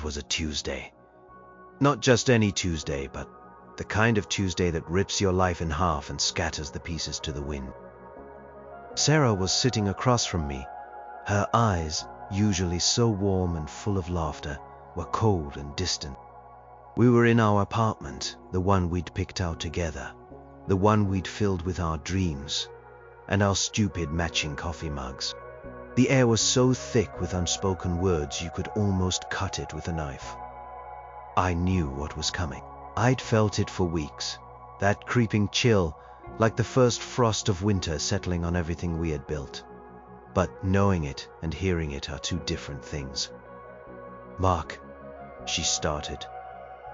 It was a Tuesday. Not just any Tuesday, but the kind of Tuesday that rips your life in half and scatters the pieces to the wind. Sarah was sitting across from me. Her eyes, usually so warm and full of laughter, were cold and distant. We were in our apartment, the one we'd picked out together, the one we'd filled with our dreams and our stupid matching coffee mugs. The air was so thick with unspoken words you could almost cut it with a knife. I knew what was coming. I'd felt it for weeks, that creeping chill, like the first frost of winter settling on everything we had built. But knowing it and hearing it are two different things. "Mark," she started,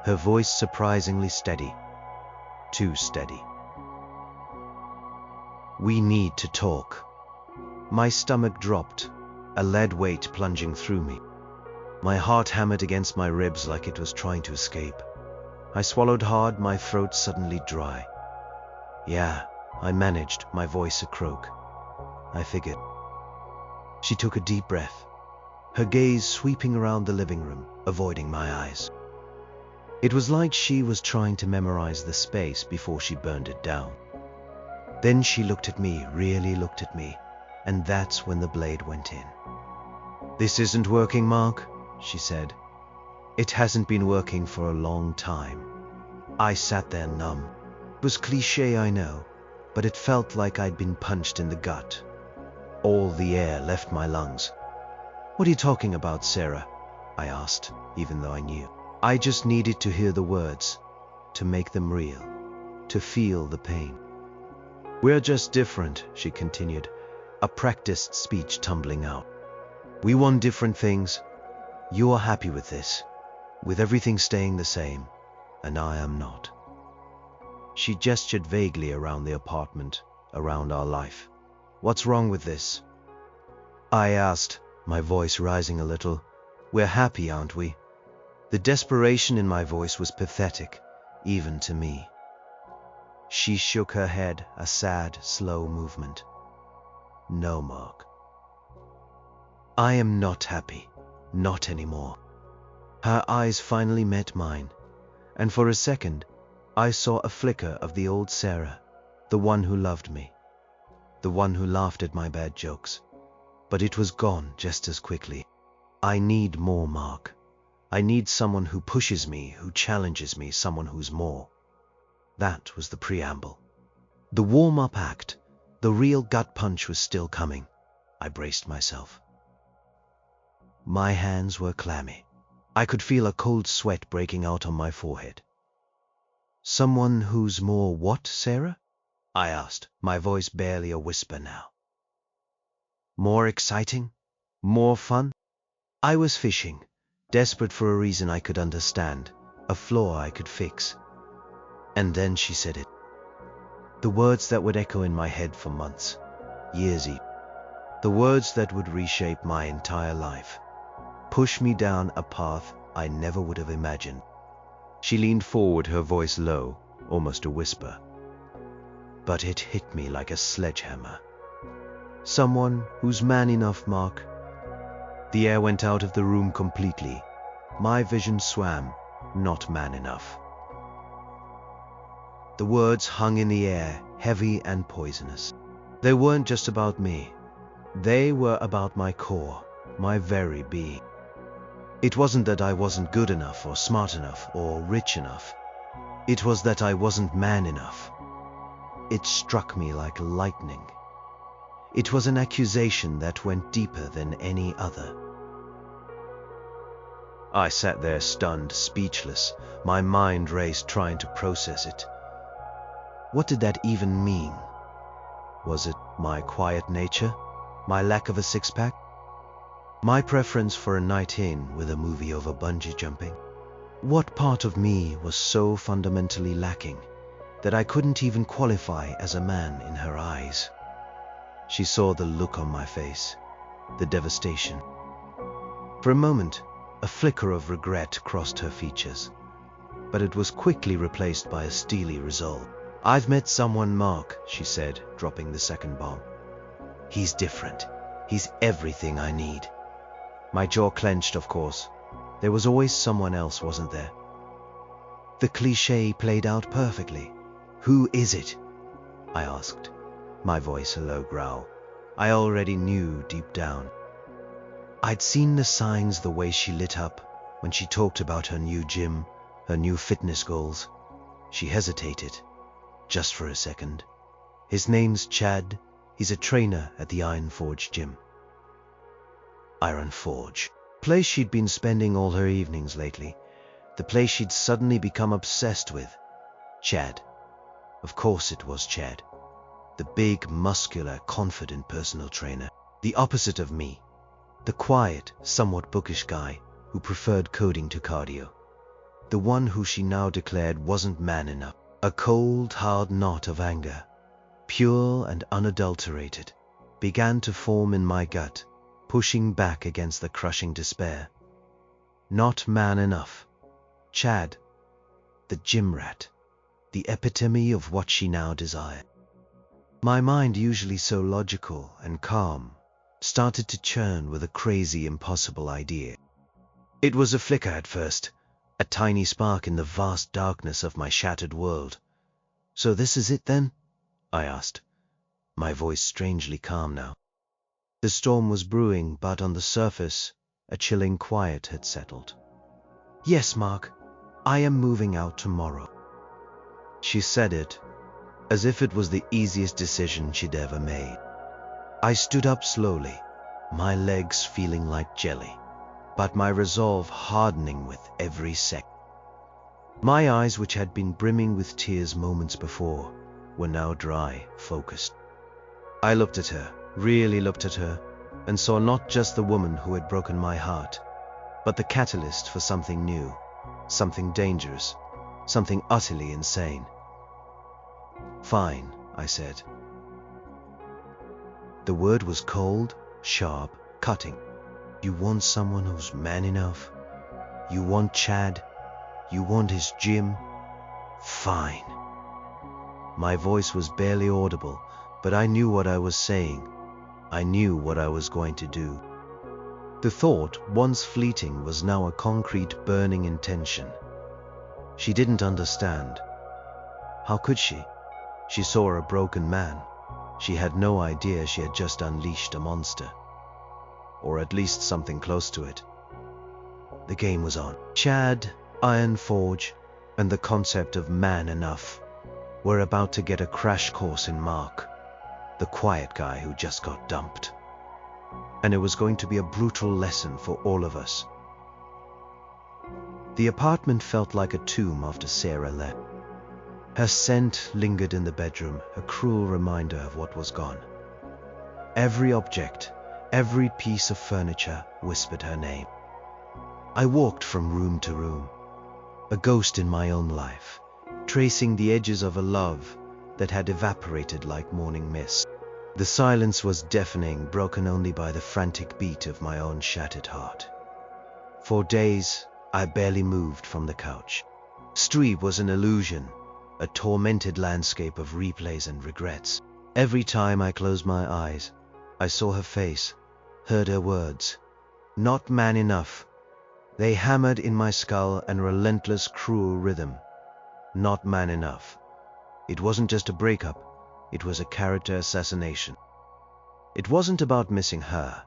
her voice surprisingly steady. Too steady. "We need to talk." My stomach dropped, a lead weight plunging through me. My heart hammered against my ribs like it was trying to escape. I swallowed hard, my throat suddenly dry. "Yeah," I managed, my voice a croak. "I figured." She took a deep breath, her gaze sweeping around the living room, avoiding my eyes. It was like she was trying to memorize the space before she burned it down. Then she looked at me, really looked at me, and that's when the blade went in. "This isn't working, Mark," she said. "It hasn't been working for a long time." I sat there numb. It was cliché, I know, but it felt like I'd been punched in the gut. All the air left my lungs. "What are you talking about, Sarah?" I asked, even though I knew. I just needed to hear the words, to make them real, to feel the pain. "We're just different," she continued, a practiced speech tumbling out. "We want different things. You are happy with this, with everything staying the same, and I am not." She gestured vaguely around the apartment, around our life. "What's wrong with this?" I asked, my voice rising a little. "We're happy, aren't we?" The desperation in my voice was pathetic, even to me. She shook her head, a sad, slow movement. "No, Mark. I am not happy. Not anymore." Her eyes finally met mine, and for a second, I saw a flicker of the old Sarah, the one who loved me, the one who laughed at my bad jokes. But it was gone just as quickly. "I need more, Mark. I need someone who pushes me, who challenges me, someone who's more." That was the preamble. The warm-up act, the real gut punch was still coming. I braced myself. My hands were clammy. I could feel a cold sweat breaking out on my forehead. "Someone who's more what, Sarah?" I asked, my voice barely a whisper now. "More exciting? More fun?" I was fishing, desperate for a reason I could understand, a flaw I could fix. And then she said it. The words that would echo in my head for months, years even. The words that would reshape my entire life, push me down a path I never would have imagined. She leaned forward, her voice low, almost a whisper. But it hit me like a sledgehammer. "Someone who's man enough, Mark." The air went out of the room completely. My vision swam, "not man enough." The words hung in the air, heavy and poisonous. They weren't just about me. They were about my core, my very being. It wasn't that I wasn't good enough or smart enough or rich enough. It was that I wasn't man enough. It struck me like lightning. It was an accusation that went deeper than any other. I sat there stunned, speechless. My mind raced, trying to process it. What did that even mean? Was it my quiet nature? My lack of a six-pack? My preference for a night in with a movie over bungee jumping? What part of me was so fundamentally lacking that I couldn't even qualify as a man in her eyes? She saw the look on my face, the devastation. For a moment, a flicker of regret crossed her features, but it was quickly replaced by a steely resolve. "I've met someone, Mark," she said, dropping the second bomb. "He's different. He's everything I need." My jaw clenched, of course. There was always someone else, wasn't there? The cliché played out perfectly. Who is it? I asked, my voice a low growl. I already knew deep down. I'd seen the signs, the way she lit up when she talked about her new gym, her new fitness goals. She hesitated, just for a second. His name's Chad. He's a trainer at the Iron Forge gym. Iron Forge. Place she'd been spending all her evenings lately. The place she'd suddenly become obsessed with. Chad. Of course it was Chad. The big, muscular, confident personal trainer. The opposite of me. The quiet, somewhat bookish guy who preferred coding to cardio. The one who she now declared wasn't man enough. A cold, hard knot of anger, pure and unadulterated, began to form in my gut, pushing back against the crushing despair. Not man enough. Chad, the gym rat, the epitome of what she now desired. My mind, usually so logical and calm, started to churn with a crazy, impossible idea. It was a flicker at first, a tiny spark in the vast darkness of my shattered world. So this is it then? I asked, my voice strangely calm now. The storm was brewing, but on the surface, a chilling quiet had settled. Yes, Mark, I am moving out tomorrow. She said it as if it was the easiest decision she'd ever made. I stood up slowly, my legs feeling like jelly, but my resolve hardening with every second. My eyes, which had been brimming with tears moments before, were now dry, focused. I looked at her, really looked at her, and saw not just the woman who had broken my heart, but the catalyst for something new, something dangerous, something utterly insane. Fine, I said. The word was cold, sharp, cutting. You want someone who's man enough? You want Chad? You want his gym? Fine. My voice was barely audible, but I knew what I was saying. I knew what I was going to do. The thought, once fleeting, was now a concrete, burning intention. She didn't understand. How could she? She saw a broken man. She had no idea she had just unleashed a monster. Or at least something close to it. The game was on. Chad, Iron Forge, and the concept of man enough were about to get a crash course in Mark, the quiet guy who just got dumped. And it was going to be a brutal lesson for all of us. The apartment felt like a tomb after Sarah left. Her scent lingered in the bedroom, a cruel reminder of what was gone. Every object, every piece of furniture whispered her name. I walked from room to room, a ghost in my own life, tracing the edges of a love that had evaporated like morning mist. The silence was deafening, broken only by the frantic beat of my own shattered heart. For days, I barely moved from the couch. Street was an illusion, a tormented landscape of replays and regrets. Every time I closed my eyes, I saw her face, heard her words. Not man enough. They hammered in my skull in relentless, cruel rhythm. Not man enough. It wasn't just a breakup, it was a character assassination. It wasn't about missing her.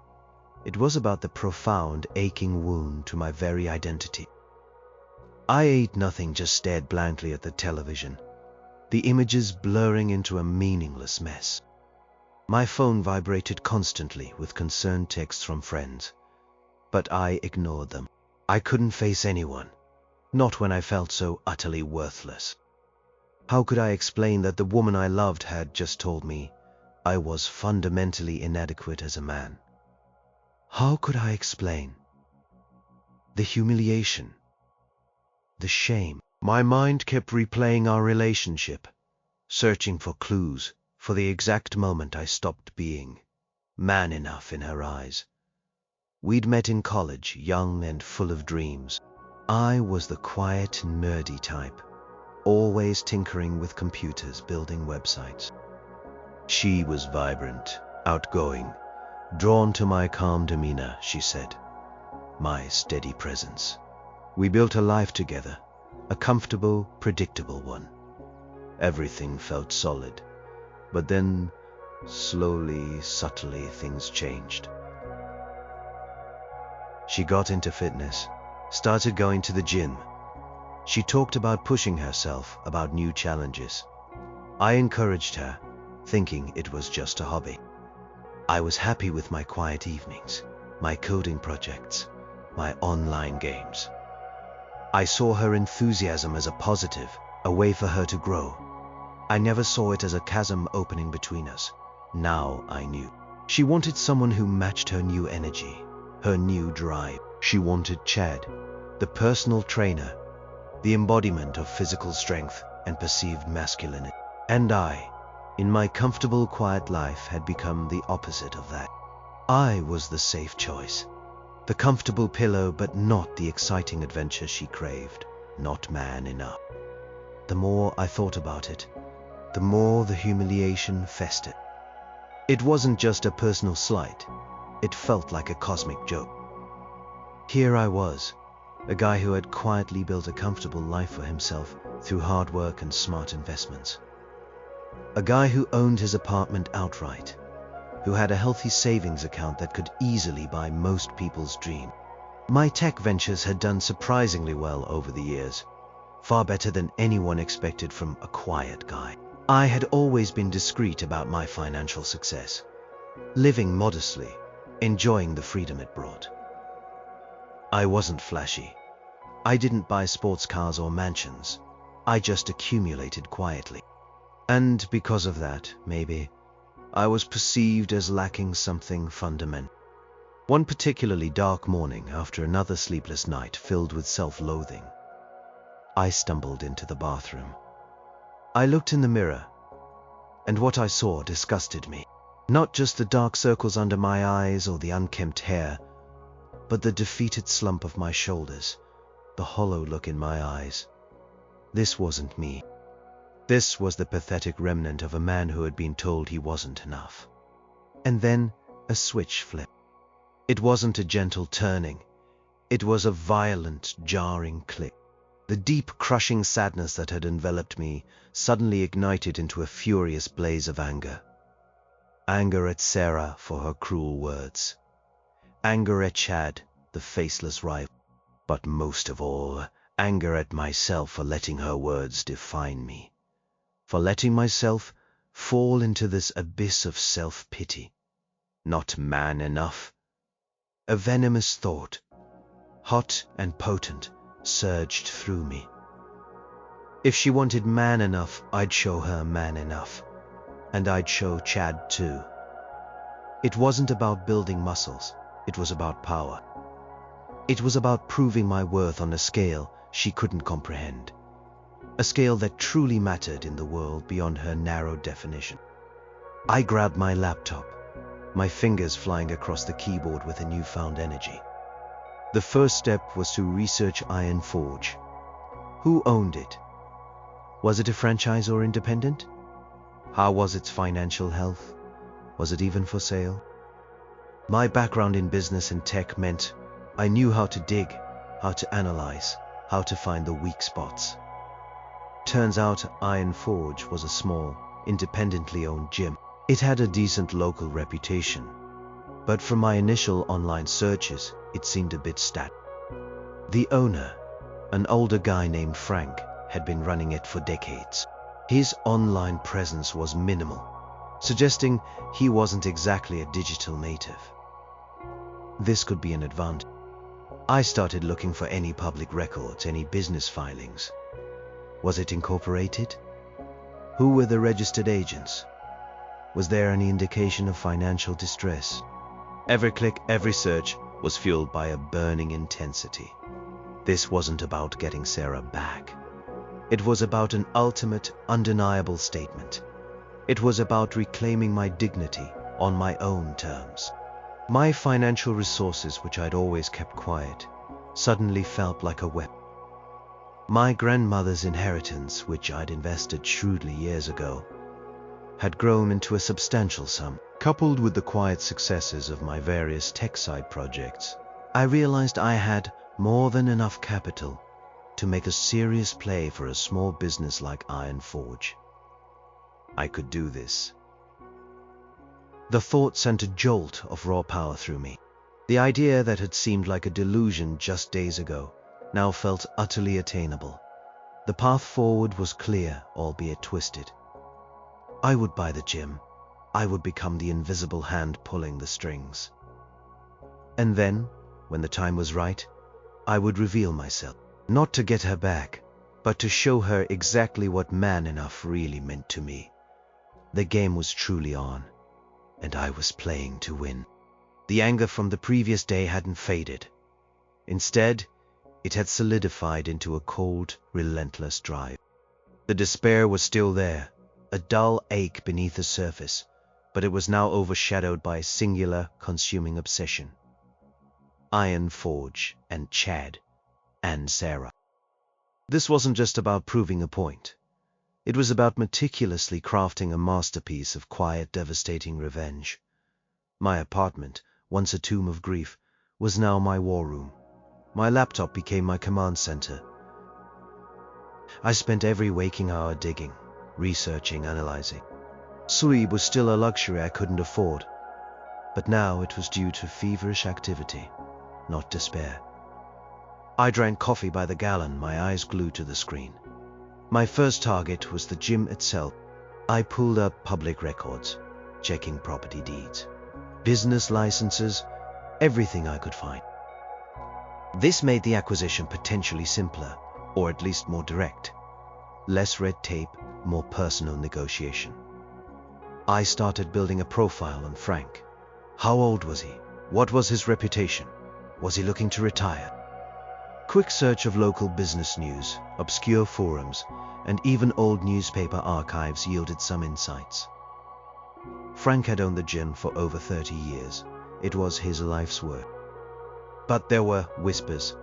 It was about the profound, aching wound to my very identity. I ate nothing, just stared blankly at the television, the images blurring into a meaningless mess. My phone vibrated constantly with concerned texts from friends, but I ignored them. I couldn't face anyone, not when I felt so utterly worthless. How could I explain that the woman I loved had just told me I was fundamentally inadequate as a man? How could I explain the humiliation, the shame? My mind kept replaying our relationship, searching for clues, for the exact moment I stopped being man enough in her eyes. We'd met in college, young and full of dreams. I was the quiet, nerdy type, always tinkering with computers, building websites. She was vibrant, outgoing, drawn to my calm demeanor, she said. my steady presence. We built a life together, a comfortable, predictable one. Everything felt solid, but then, slowly, subtly, things changed. She got into fitness, started going to the gym. She talked about pushing herself, about new challenges. I encouraged her, thinking it was just a hobby. I was happy with my quiet evenings, my coding projects, my online games. I saw her enthusiasm as a positive, a way for her to grow. I never saw it as a chasm opening between us. Now I knew. She wanted someone who matched her new energy, her new drive. She wanted Chad, the personal trainer, the embodiment of physical strength and perceived masculinity. And I, in my comfortable, quiet life, had become the opposite of that. I was the safe choice, the comfortable pillow, but not the exciting adventure she craved, not man enough. The more I thought about it, the more the humiliation festered. It wasn't just a personal slight, it felt like a cosmic joke. Here I was, a guy who had quietly built a comfortable life for himself through hard work and smart investments. A guy who owned his apartment outright, who had a healthy savings account that could easily buy most people's dream. My tech ventures had done surprisingly well over the years, far better than anyone expected from a quiet guy. I had always been discreet about my financial success, living modestly, enjoying the freedom it brought. I wasn't flashy. I didn't buy sports cars or mansions. I just accumulated quietly. And because of that, maybe, I was perceived as lacking something fundamental. One particularly dark morning, after another sleepless night filled with self-loathing, I stumbled into the bathroom. I looked in the mirror, and what I saw disgusted me. Not just the dark circles under my eyes or the unkempt hair, but the defeated slump of my shoulders, the hollow look in my eyes. This wasn't me. This was the pathetic remnant of a man who had been told he wasn't enough. And then a switch flipped. It wasn't a gentle turning. It was a violent, jarring click. The deep, crushing sadness that had enveloped me suddenly ignited into a furious blaze of anger. Anger at Sarah for her cruel words. Anger at Chad, the faceless rival. But most of all, anger at myself for letting her words define me. For letting myself fall into this abyss of self-pity. Not man enough. A venomous thought, hot and potent, surged through me. If she wanted man enough, I'd show her man enough. And I'd show Chad too. It wasn't about building muscles, it was about power. It was about proving my worth on a scale she couldn't comprehend. A scale that truly mattered in the world beyond her narrow definition. I grabbed my laptop, my fingers flying across the keyboard with a newfound energy. The first step was to research Iron Forge. Who owned it? Was it a franchise or independent? How was its financial health? Was it even for sale? My background in business and tech meant I knew how to dig, how to analyze, how to find the weak spots. Turns out Iron Forge was a small, independently owned gym. It had a decent local reputation, but from my initial online searches, it seemed a bit static. The owner, an older guy named Frank, had been running it for decades. His online presence was minimal, suggesting he wasn't exactly a digital native. This could be an advantage. I started looking for any public records, any business filings. Was it incorporated? Who were the registered agents? Was there any indication of financial distress? Every click, every search was fueled by a burning intensity. This wasn't about getting Sarah back. It was about an ultimate, undeniable statement. It was about reclaiming my dignity on my own terms. My financial resources, which I'd always kept quiet, suddenly felt like a weapon. My grandmother's inheritance, which I'd invested shrewdly years ago, had grown into a substantial sum. Coupled with the quiet successes of my various tech side projects, I realized I had more than enough capital to make a serious play for a small business like Iron Forge. I could do this. The thought sent a jolt of raw power through me. The idea that had seemed like a delusion just days ago now felt utterly attainable. The path forward was clear, albeit twisted. I would buy the gym. I would become the invisible hand pulling the strings. And then, when the time was right, I would reveal myself, not to get her back, but to show her exactly what man enough really meant to me. The game was truly on, and I was playing to win. The anger from the previous day hadn't faded. Instead, it had solidified into a cold, relentless drive. The despair was still there, a dull ache beneath the surface, but it was now overshadowed by a singular, consuming obsession. Iron Forge and Chad and Sarah. This wasn't just about proving a point. It was about meticulously crafting a masterpiece of quiet, devastating revenge. My apartment, once a tomb of grief, was now my war room. My laptop became my command center. I spent every waking hour digging, researching, analyzing. Sleep was still a luxury I couldn't afford, but now it was due to feverish activity, not despair. I drank coffee by the gallon, my eyes glued to the screen. My first target was the gym itself. I pulled up public records, checking property deeds, business licenses, everything I could find. This made the acquisition potentially simpler, or at least more direct. Less red tape, more personal negotiation. I started building a profile on Frank. How old was he? What was his reputation? Was he looking to retire? Quick search of local business news, obscure forums, and even old newspaper archives yielded some insights. Frank had owned the gym for over 30 years. It was his life's work. But there were whispers,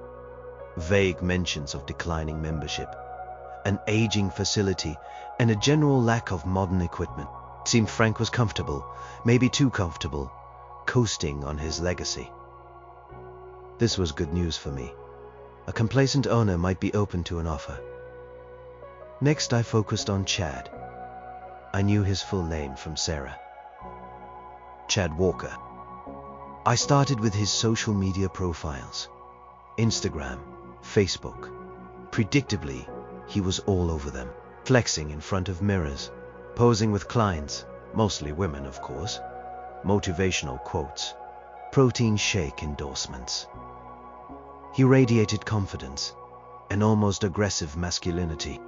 vague mentions of declining membership, an aging facility, and a general lack of modern equipment. It seemed Frank was comfortable, maybe too comfortable, coasting on his legacy. This was good news for me. A complacent owner might be open to an offer. Next, I focused on Chad. I knew his full name from Sarah. Chad Walker. I started with his social media profiles. Instagram, Facebook. Predictably, he was all over them, flexing in front of mirrors, posing with clients, mostly women of course, motivational quotes, protein shake endorsements. He radiated confidence, an almost aggressive masculinity.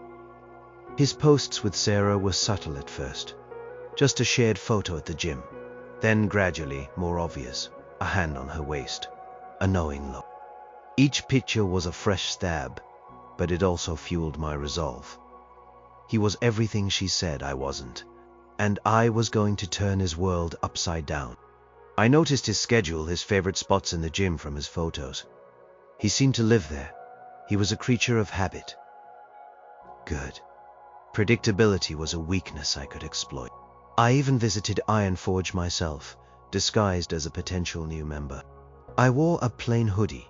His posts with Sarah were subtle at first, just a shared photo at the gym, then gradually more obvious, a hand on her waist, a knowing look. Each picture was a fresh stab, but it also fueled my resolve. He was everything she said I wasn't, and I was going to turn his world upside down. I noticed his schedule, his favorite spots in the gym from his photos. He seemed to live there. He was a creature of habit. Good. Predictability was a weakness I could exploit. I even visited Iron Forge myself, disguised as a potential new member. I wore a plain hoodie,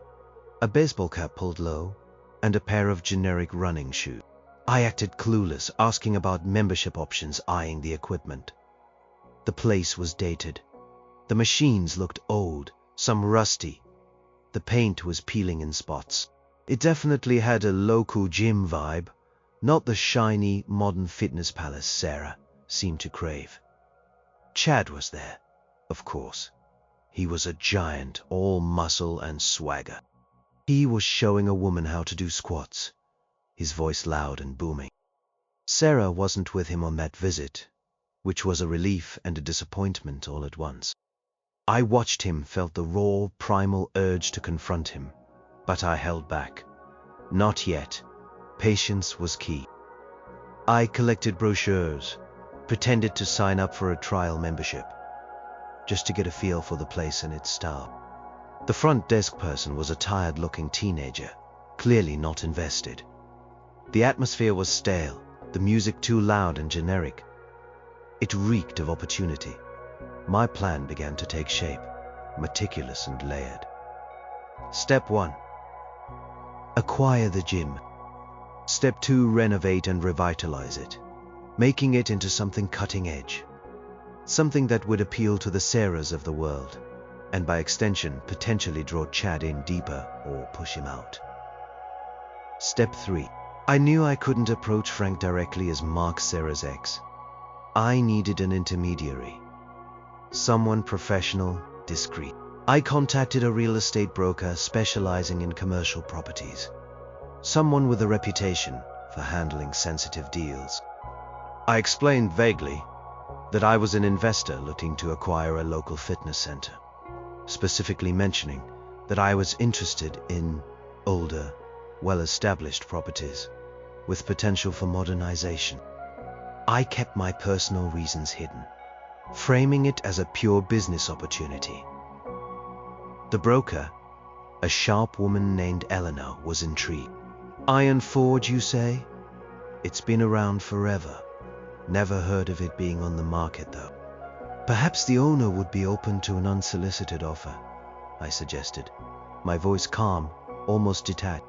a baseball cap pulled low, and a pair of generic running shoes. I acted clueless, asking about membership options, eyeing the equipment. The place was dated. The machines looked old, some rusty. The paint was peeling in spots. It definitely had a local gym vibe, not the shiny, modern fitness palace Sarah seemed to crave. Chad was there, of course. He was a giant, all muscle and swagger. He was showing a woman how to do squats, his voice loud and booming. Sarah wasn't with him on that visit, which was a relief and a disappointment all at once. I watched him, felt the raw, primal urge to confront him, but I held back. Not yet. Patience was key. I collected brochures, pretended to sign up for a trial membership, just to get a feel for the place and its style. The front desk person was a tired-looking teenager, clearly not invested. The atmosphere was stale, the music too loud and generic. It reeked of opportunity. My plan began to take shape, meticulous and layered. Step 1. Acquire the gym. Step 2. Renovate and revitalize it, making it into something cutting edge. Something that would appeal to the Sarahs of the world, and by extension, potentially draw Chad in deeper or push him out. Step 3. I knew I couldn't approach Frank directly as Mark Sarah's ex. I needed an intermediary. Someone professional, discreet. I contacted a real estate broker specializing in commercial properties. Someone with a reputation for handling sensitive deals. I explained vaguely that I was an investor looking to acquire a local fitness center, specifically mentioning that I was interested in older, well-established properties with potential for modernization. I kept my personal reasons hidden, framing it as a pure business opportunity. The broker, a sharp woman named Eleanor, was intrigued. Iron Forge, you say? It's been around forever. Never heard of it being on the market, though. Perhaps the owner would be open to an unsolicited offer, I suggested, my voice calm, almost detached.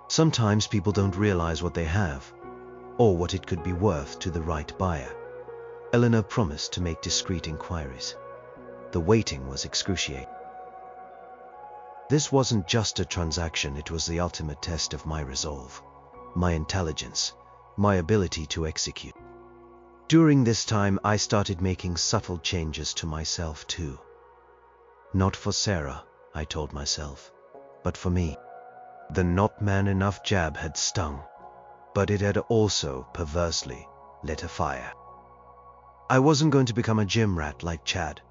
Sometimes people don't realize what they have, or what it could be worth to the right buyer. Eleanor promised to make discreet inquiries. The waiting was excruciating. This wasn't just a transaction, it was the ultimate test of my resolve, my intelligence, my ability to execute. During this time, I started making subtle changes to myself too. Not for Sarah, I told myself, but for me. The not man enough jab had stung, but it had also, perversely, lit a fire. I wasn't going to become a gym rat like Chad,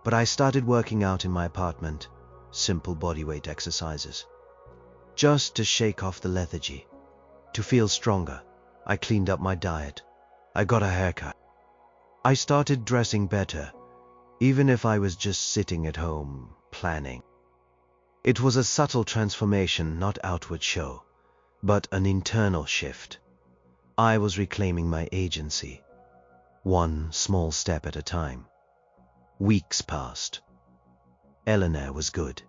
but I started working out in my apartment, simple bodyweight exercises. Just to shake off the lethargy, to feel stronger, I cleaned up my diet. I got a haircut. I started dressing better, even if I was just sitting at home, planning. It was a subtle transformation, not outward show, but an internal shift. I was reclaiming my agency, one small step at a time. Weeks passed. Eleanor was good.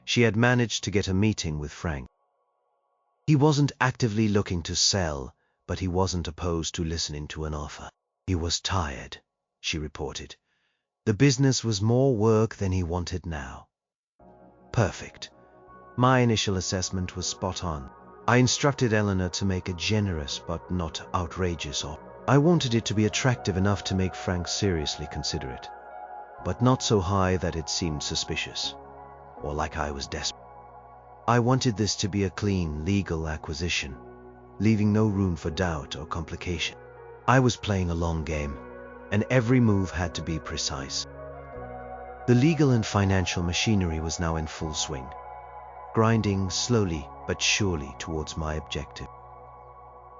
She had managed to get a meeting with Frank. He wasn't actively looking to sell, but he wasn't opposed to listening to an offer. He was tired, she reported. The business was more work than he wanted now. Perfect. My initial assessment was spot on. I instructed Eleanor to make a generous but not outrageous offer. I wanted it to be attractive enough to make Frank seriously consider it, but not so high that it seemed suspicious, or like I was desperate. I wanted this to be a clean, legal acquisition, leaving no room for doubt or complication. I was playing a long game, and every move had to be precise. The legal and financial machinery was now in full swing, grinding slowly but surely towards my objective.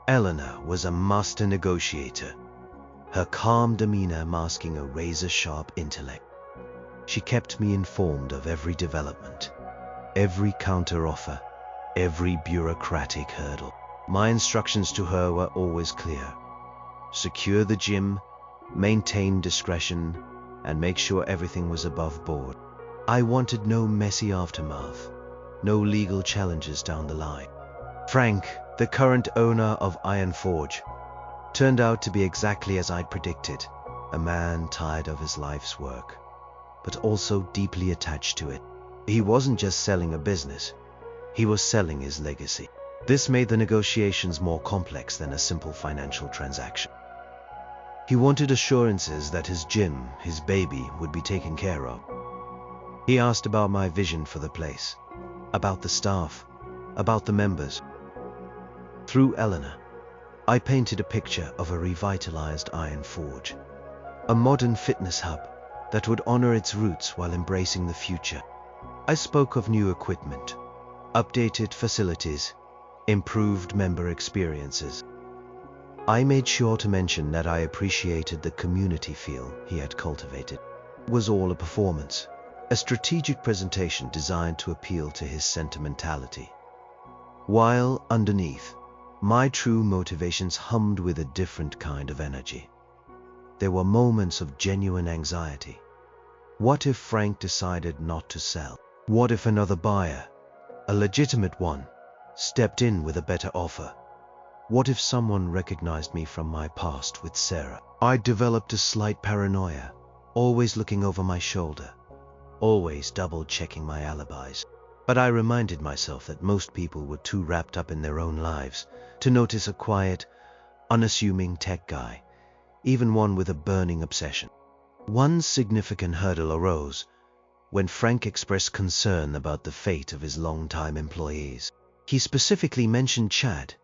Eleanor was a master negotiator, her calm demeanor masking a razor-sharp intellect. She kept me informed of every development, every counteroffer, every bureaucratic hurdle. My instructions to her were always clear. Secure the gym, maintain discretion, and make sure everything was above board. I wanted no messy aftermath, no legal challenges down the line. Frank, the current owner of Iron Forge, turned out to be exactly as I'd predicted, a man tired of his life's work, but also deeply attached to it. He wasn't just selling a business, he was selling his legacy. This made the negotiations more complex than a simple financial transaction. He wanted assurances that his gym, his baby, would be taken care of. He asked about my vision for the place, about the staff, about the members. Through Eleanor, I painted a picture of a revitalized Iron Forge, a modern fitness hub that would honor its roots while embracing the future. I spoke of new equipment, updated facilities, improved member experiences. I made sure to mention that I appreciated the community feel he had cultivated. It was all a performance, a strategic presentation designed to appeal to his sentimentality. While underneath, my true motivations hummed with a different kind of energy. There were moments of genuine anxiety. What if Frank decided not to sell? What if another buyer, a legitimate one, stepped in with a better offer? What if someone recognized me from my past with Sarah? I developed a slight paranoia, always looking over my shoulder, always double-checking my alibis. But I reminded myself that most people were too wrapped up in their own lives to notice a quiet, unassuming tech guy, even one with a burning obsession. One significant hurdle arose when Frank expressed concern about the fate of his longtime employees. He specifically mentioned Chad,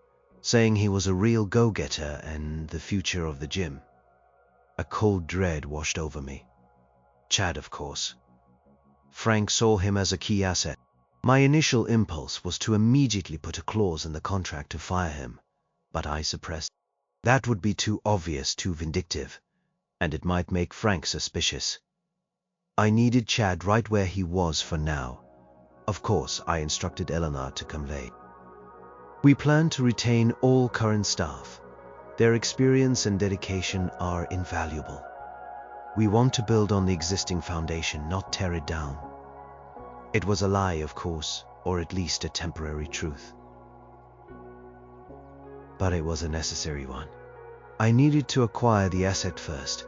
saying he was a real go-getter and the future of the gym. A cold dread washed over me. Chad, of course. Frank saw him as a key asset. My initial impulse was to immediately put a clause in the contract to fire him, but I suppressed. That would be too obvious, too vindictive, and it might make Frank suspicious. I needed Chad right where he was for now. Of course, I instructed Eleanor to convey. We plan to retain all current staff. Their experience and dedication are invaluable. We want to build on the existing foundation, not tear it down. It was a lie, of course, or at least a temporary truth. But it was a necessary one. I needed to acquire the asset first.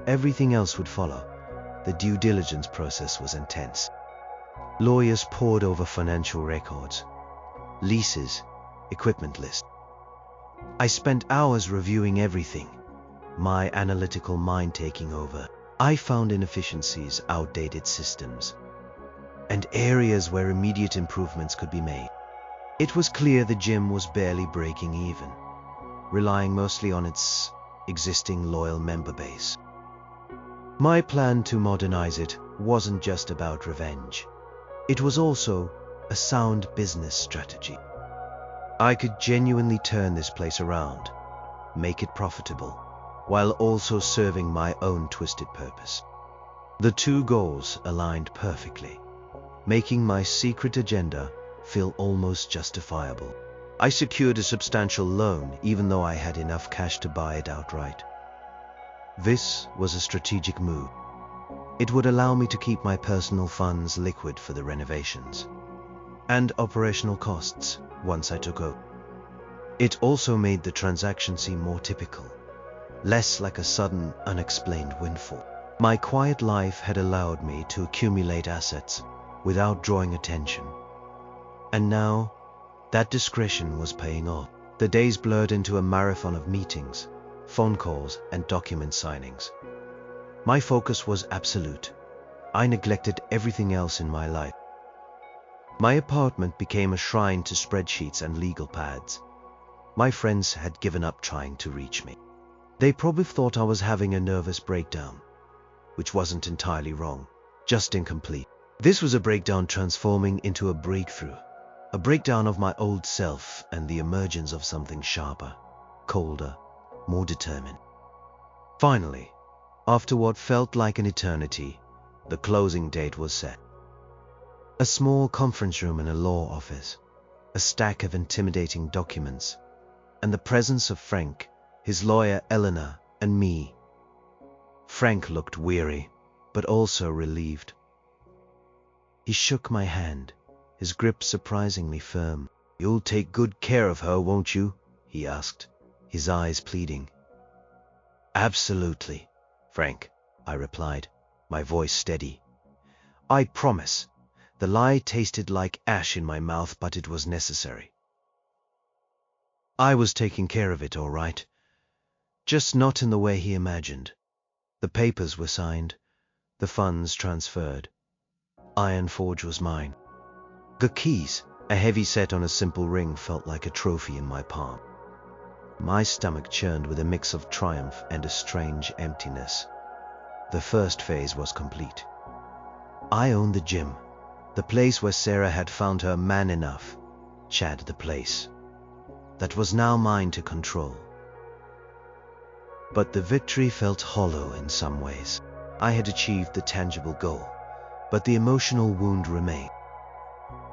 Everything else would follow. The due diligence process was intense. Lawyers pored over financial records, leases, equipment lists. I spent hours reviewing everything, my analytical mind taking over. I found inefficiencies, outdated systems, and areas where immediate improvements could be made. It was clear the gym was barely breaking even, relying mostly on its existing loyal member base. My plan to modernize it wasn't just about revenge. It was also a sound business strategy. I could genuinely turn this place around, make it profitable, while also serving my own twisted purpose. The two goals aligned perfectly, making my secret agenda feel almost justifiable. I secured a substantial loan, even though I had enough cash to buy it outright. This was a strategic move. It would allow me to keep my personal funds liquid for the renovations and operational costs once I took over. It also made the transaction seem more typical, less like a sudden, unexplained windfall. My quiet life had allowed me to accumulate assets without drawing attention. And now, that discretion was paying off. The days blurred into a marathon of meetings, phone calls, and document signings. My focus was absolute. I neglected everything else in my life. My apartment became a shrine to spreadsheets and legal pads. My friends had given up trying to reach me. They probably thought I was having a nervous breakdown, which wasn't entirely wrong, just incomplete. This was a breakdown transforming into a breakthrough, a breakdown of my old self and the emergence of something sharper, colder, more determined. Finally, after what felt like an eternity, the closing date was set. A small conference room in a law office, a stack of intimidating documents, and the presence of Frank, his lawyer Eleanor, and me. Frank looked weary, but also relieved. He shook my hand, his grip surprisingly firm. "You'll take good care of her, won't you?" he asked, his eyes pleading. "Absolutely, Frank," I replied, my voice steady. "I promise." The lie tasted like ash in my mouth, but it was necessary. I was taking care of it all right, just not in the way he imagined. The papers were signed, the funds transferred. Iron Forge was mine. The keys, a heavy set on a simple ring, felt like a trophy in my palm. My stomach churned with a mix of triumph and a strange emptiness. The first phase was complete. I owned the gym, the place where Sarah had found her man enough, Chad the place. That was now mine to control. But the victory felt hollow in some ways. I had achieved the tangible goal, but the emotional wound remained.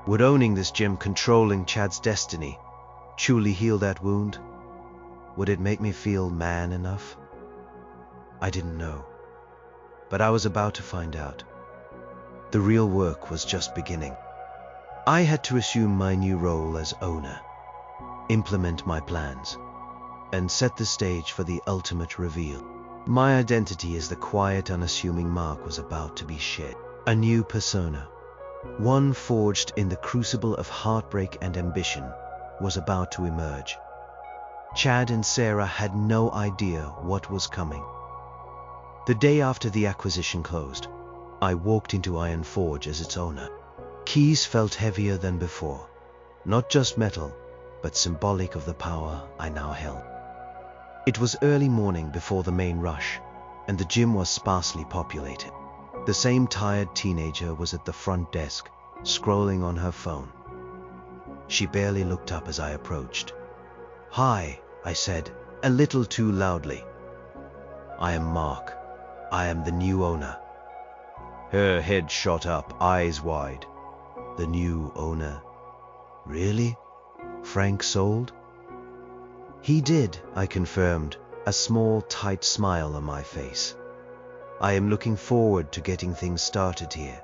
Would owning this gym, controlling Chad's destiny, truly heal that wound? Would it make me feel man enough? I didn't know, but I was about to find out. The real work was just beginning. I had to assume my new role as owner, implement my plans, and set the stage for the ultimate reveal. My identity as the quiet, unassuming Mark was about to be shed. A new persona, one forged in the crucible of heartbreak and ambition, was about to emerge. Chad and Sarah had no idea what was coming. The day after the acquisition closed, I walked into Iron Forge as its owner. Keys felt heavier than before, not just metal, but symbolic of the power I now held. It was early morning before the main rush, and the gym was sparsely populated. The same tired teenager was at the front desk, scrolling on her phone. She barely looked up as I approached. "Hi," I said, a little too loudly. "I am Mark. I am the new owner." Her head shot up, eyes wide. "The new owner? Really? Frank sold?" "He did," I confirmed, a small, tight smile on my face. "I am looking forward to getting things started here."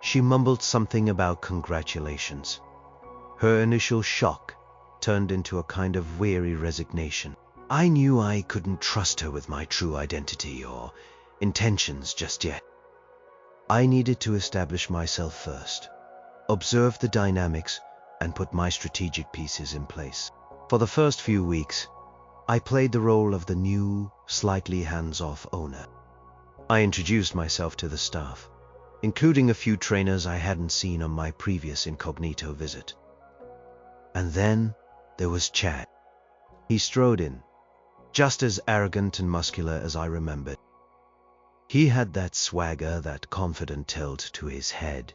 She mumbled something about congratulations. Her initial shock turned into a kind of weary resignation. I knew I couldn't trust her with my true identity or intentions just yet. I needed to establish myself first, observe the dynamics, and put my strategic pieces in place. For the first few weeks, I played the role of the new, slightly hands-off owner. I introduced myself to the staff, including a few trainers I hadn't seen on my previous incognito visit. And then there was Chad. He strode in, just as arrogant and muscular as I remembered. He had that swagger, that confident tilt to his head,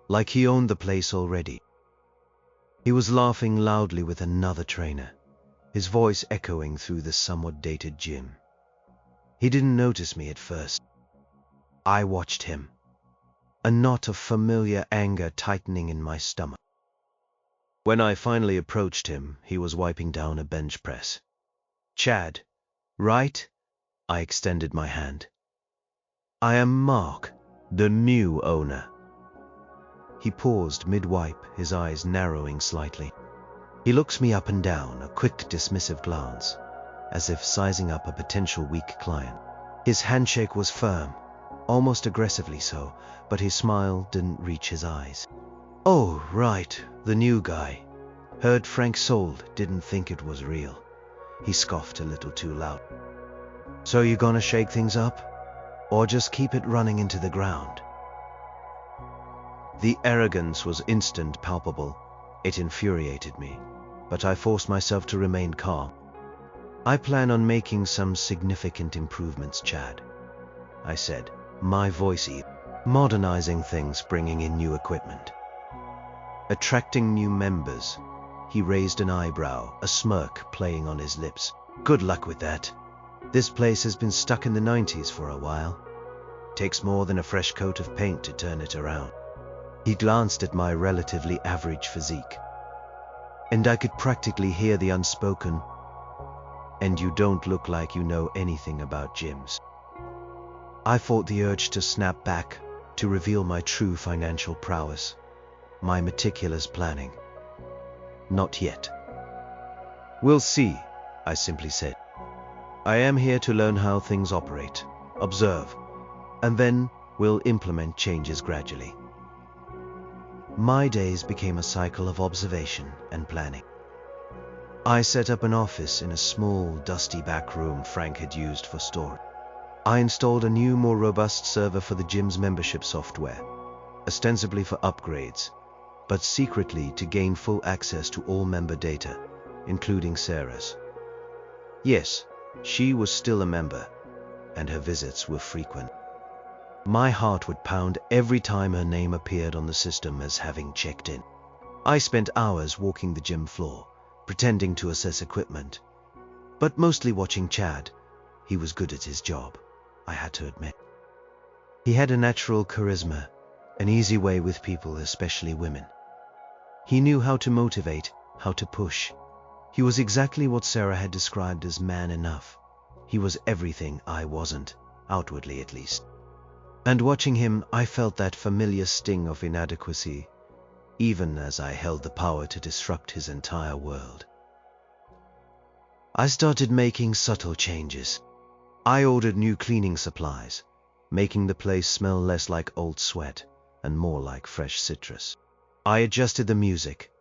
like he owned the place already. He was laughing loudly with another trainer, his voice echoing through the somewhat dated gym. He didn't notice me at first. I watched him, a knot of familiar anger tightening in my stomach. When I finally approached him, he was wiping down a bench press. "Chad, right?" I extended my hand. "I am Mark, the new owner." He paused mid-wipe, his eyes narrowing slightly. He looks me up and down, a quick dismissive glance, as if sizing up a potential weak client. His handshake was firm, almost aggressively so, but his smile didn't reach his eyes. "Oh, right, the new guy. Heard Frank sold, didn't think it was real." He scoffed a little too loud. "So you gonna shake things up? Or just keep it running into the ground?" The arrogance was instant, palpable. It infuriated me, but I forced myself to remain calm. "I plan on making some significant improvements, Chad," I said, my voice even. "Modernizing things, bringing in new equipment. Attracting new members." He raised an eyebrow, a smirk playing on his lips. "Good luck with that. This place has been stuck in the 90s for a while. Takes more than a fresh coat of paint to turn it around." He glanced at my relatively average physique, and I could practically hear the unspoken, "And you don't look like you know anything about gyms." I fought the urge to snap back, to reveal my true financial prowess, my meticulous planning. "Not yet." "We'll see," I simply said. "I am here to learn how things operate, observe, and then we'll implement changes gradually." My days became a cycle of observation and planning. I set up an office in a small, dusty back room Frank had used for storage. I installed a new, more robust server for the gym's membership software, ostensibly for upgrades, but secretly to gain full access to all member data, including Sarah's. Yes, she was still a member, and her visits were frequent. My heart would pound every time her name appeared on the system as having checked in. I spent hours walking the gym floor, pretending to assess equipment, but mostly watching Chad. He was good at his job, I had to admit. He had a natural charisma, an easy way with people, especially women. He knew how to motivate, how to push. He was exactly what Sarah had described as man enough. He was everything I wasn't, outwardly at least. And watching him, I felt that familiar sting of inadequacy, even as I held the power to disrupt his entire world. I started making subtle changes. I ordered new cleaning supplies, making the place smell less like old sweat and more like fresh citrus. I adjusted the music,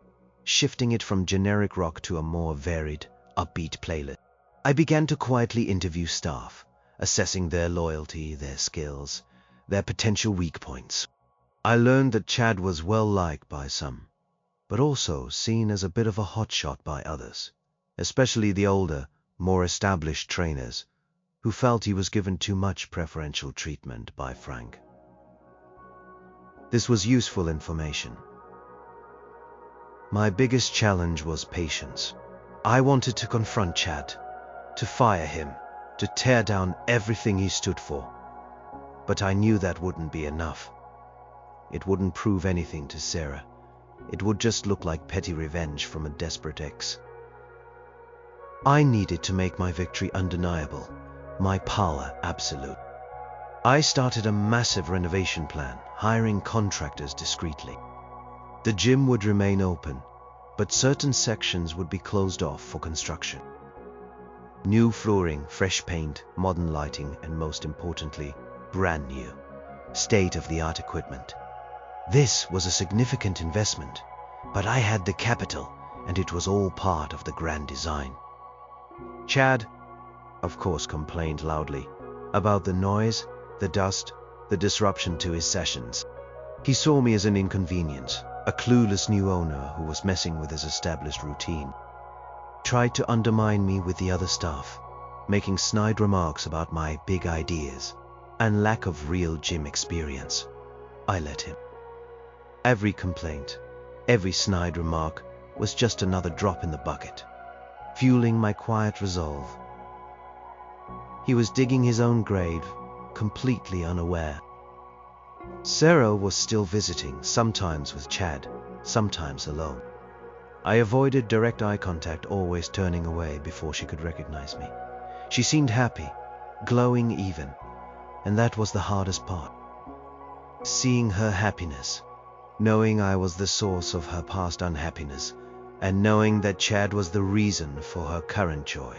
shifting it from generic rock to a more varied, upbeat playlist. I began to quietly interview staff, assessing their loyalty, their skills, their potential weak points. I learned that Chad was well liked by some, but also seen as a bit of a hotshot by others, especially the older, more established trainers who felt he was given too much preferential treatment by Frank. This was useful information. My biggest challenge was patience. I wanted to confront Chad, to fire him, to tear down everything he stood for. But I knew that wouldn't be enough. It wouldn't prove anything to Sarah. It would just look like petty revenge from a desperate ex. I needed to make my victory undeniable, my power absolute. I started a massive renovation plan, hiring contractors discreetly. The gym would remain open, but certain sections would be closed off for construction. New flooring, fresh paint, modern lighting, and most importantly, brand new, state-of-the-art equipment. This was a significant investment, but I had the capital, and it was all part of the grand design. Chad, of course, complained loudly about the noise, the dust, the disruption to his sessions. He saw me as an inconvenience, a clueless new owner who was messing with his established routine. Tried to undermine me with the other staff, making snide remarks about my big ideas and lack of real gym experience. I let him. Every complaint, every snide remark was just another drop in the bucket, fueling my quiet resolve. He was digging his own grave, completely unaware. Sarah was still visiting, sometimes with Chad, sometimes alone. I avoided direct eye contact, always turning away before she could recognize me. She seemed happy, glowing even, and that was the hardest part. Seeing her happiness, knowing I was the source of her past unhappiness, and knowing that Chad was the reason for her current joy.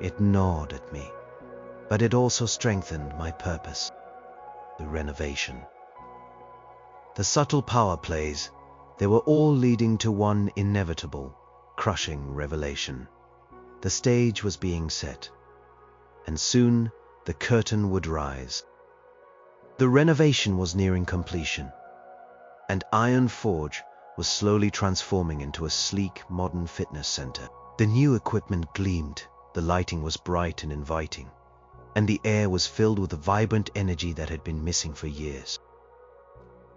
It gnawed at me, but it also strengthened my purpose. The renovation. The subtle power plays, they were all leading to one inevitable, crushing revelation. The stage was being set, and soon the curtain would rise. The renovation was nearing completion, and Iron Forge was slowly transforming into a sleek, modern fitness center. The new equipment gleamed, the lighting was bright and inviting, and the air was filled with a vibrant energy that had been missing for years.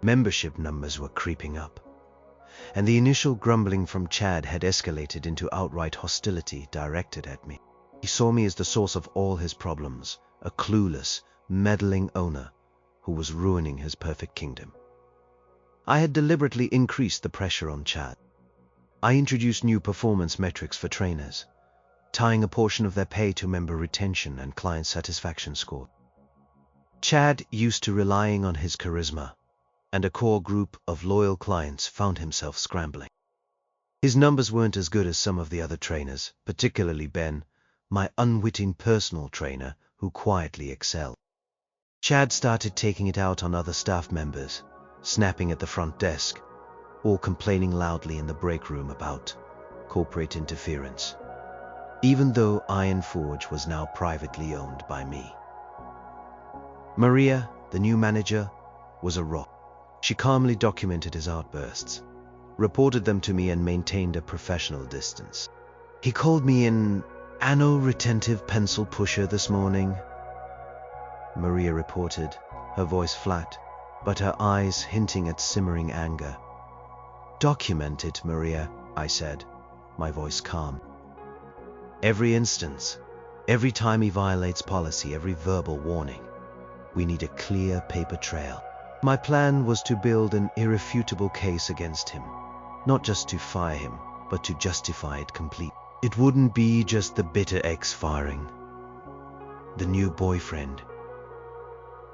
Membership numbers were creeping up, and the initial grumbling from Chad had escalated into outright hostility directed at me. He saw me as the source of all his problems, a clueless, meddling owner who was ruining his perfect kingdom. I had deliberately increased the pressure on Chad. I introduced new performance metrics for trainers, tying a portion of their pay to member retention and client satisfaction score. Chad, used to relying on his charisma, and a core group of loyal clients, found himself scrambling. His numbers weren't as good as some of the other trainers, particularly Ben, my unwitting personal trainer who quietly excelled. Chad started taking it out on other staff members, snapping at the front desk, or complaining loudly in the break room about corporate interference, even though Iron Forge was now privately owned by me. Maria, the new manager, was a rock. She calmly documented his outbursts, reported them to me, and maintained a professional distance. He called me an anal-retentive pencil pusher this morning, Maria reported, her voice flat, but her eyes hinting at simmering anger. Document it, Maria, I said, my voice calm. Every instance, every time he violates policy, every verbal warning. We need a clear paper trail. My plan was to build an irrefutable case against him, not just to fire him, but to justify it completely. It wouldn't be just the bitter ex firing, the new boyfriend.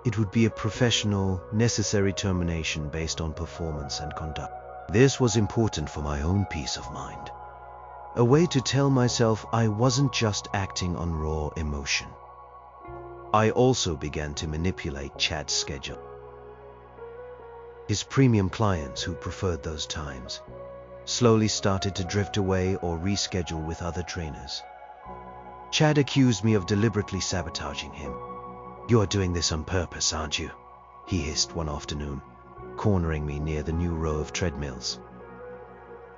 It would be a professional, necessary termination based on performance and conduct. This was important for my own peace of mind. A way to tell myself I wasn't just acting on raw emotion. I also began to manipulate Chad's schedule. His premium clients who preferred those times slowly started to drift away or reschedule with other trainers. Chad accused me of deliberately sabotaging him. "You are doing this on purpose, aren't you?" he hissed one afternoon, cornering me near the new row of treadmills.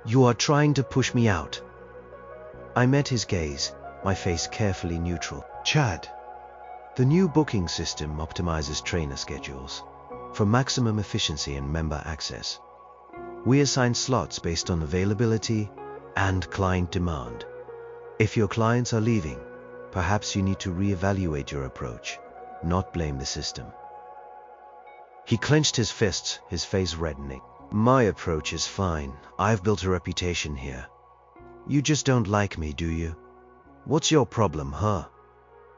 "You are trying to push me out." I met his gaze, my face carefully neutral. "Chad, the new booking system optimizes trainer schedules for maximum efficiency and member access. We assign slots based on availability and client demand. If your clients are leaving, perhaps you need to reevaluate your approach, not blame the system." He clenched his fists, his face reddening. "My approach is fine. I've built a reputation here. You just don't like me, do you? What's your problem, huh?